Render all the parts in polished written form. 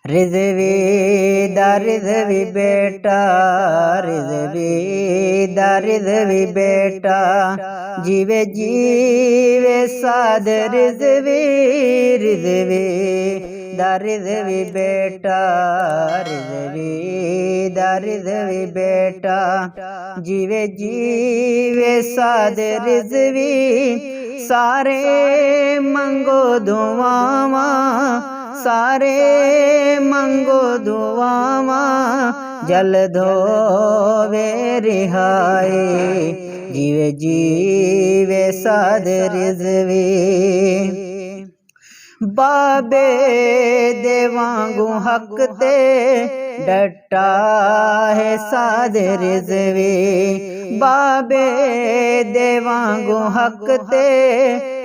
रिज़वी दा रिज़वी बेटा, रिज़वी दा रिज़वी बेटा, जीवे जीवे साद रिज़वी, रिज़वी दा रिज़वी बेटा, रिज़वी दा रिज़वी बेटा, जीवे जीवे साद रिज़वी, सारे मंगो दुआवा, सारे मंगो दुआवा, जल धोवे रिहाई, जीवे जीवे साद रिज़वी। बाबे दे वांगू हक ते डटा है साद रिज़वी, बाबे दे वांगू हक ते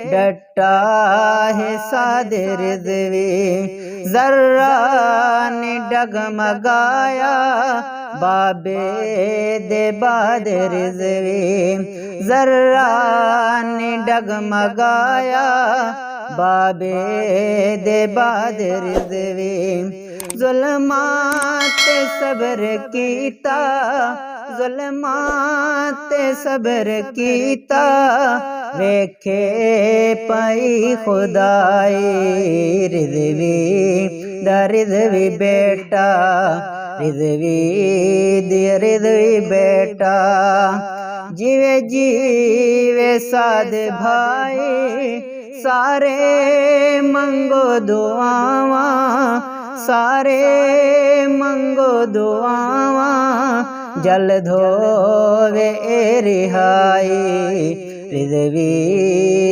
डटा है साद रिज़वी। ज़र्रा ने डगमगाया बाबे दे बाद रिज़वी, ज़र्रा ने डगमगाया बाबे दे बाद रिज़वी। ज़ुल्मात सब्र कीता, ज़ुल्मात सब्र कीता, वेखे पाई खुदाई, रिज़वी दा रिज़वी बेटा, रिज़वी दी रिज़वी बेटा, जीवे जीवे साद भाई, सारे मंगो दुआवा, सारे मंगो दुआवा, जल धोवे रिहाई, रिज़वी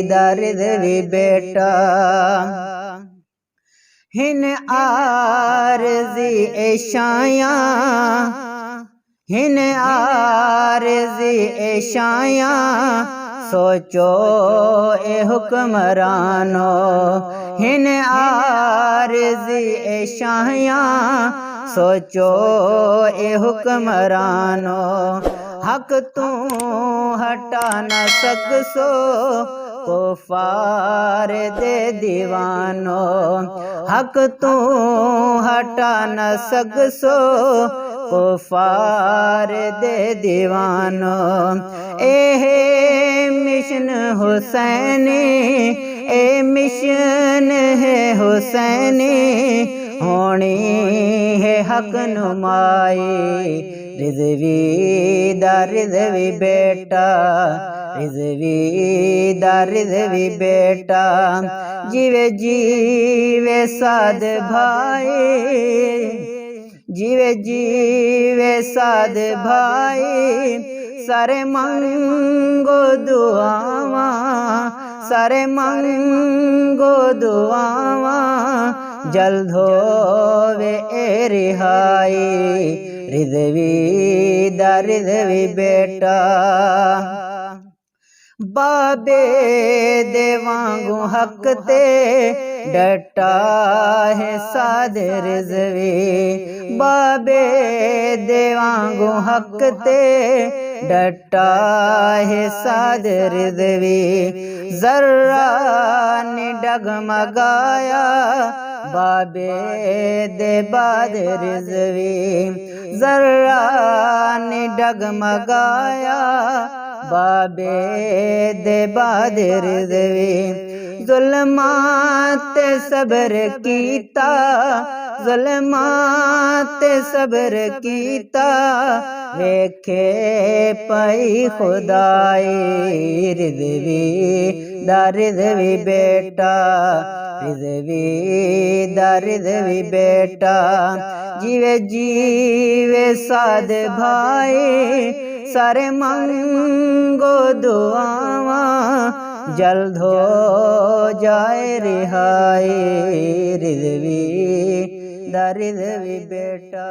दा रिज़वी बेटा। हिन आरज़ी एशाया, हिन आरज़ी एशाया, सोचो ए हुक्मरानो, हिन आरज़ी एशाया, सोचो ए हुक्मरानो, हक तू हटा न सकसो कुफार दे दीवानो, हक तू हटा न सकसो कुफार दे दीवानो। एहे मिशन हुसैनी, ए मिशन है हुसैनी, होनी है हक नुमाई, रिज़वी दा रिज़वी बेटा, रिज़वी दा रिज़वी बेटा, जीवे जीवे साद भाई, जीवे जीवे साद भाई, सारे मंगो दुआवा, सारे मंगो दुआवा, जल धोवे रिहाई, रिज़वी दा रिज़वी बेटा। बाबे दे वांगू हक ते डटा है साद रिज़वी, बाबे दे वांगू हक ते डटा है साद रिज़वी। ज़र्रा ने डगमगाया बाबे दे बाद रिज़वी, ज़र्रा ने डगमगाया बाबे दे बाद रिज़वी। ज़ुल्मात सब्र कीता, ज़ुल्मात सब्र कीता, वेखे पाई खुदाई, रिज़वी दा रिज़वी बेटा, रिज़वी दा रिज़वी बेटा, जीवे जीवे साद भाई, सारे मंगो दुआवा, जल्द हो जाए रिहाई, रिज़वी दा रिज़वी बेटा।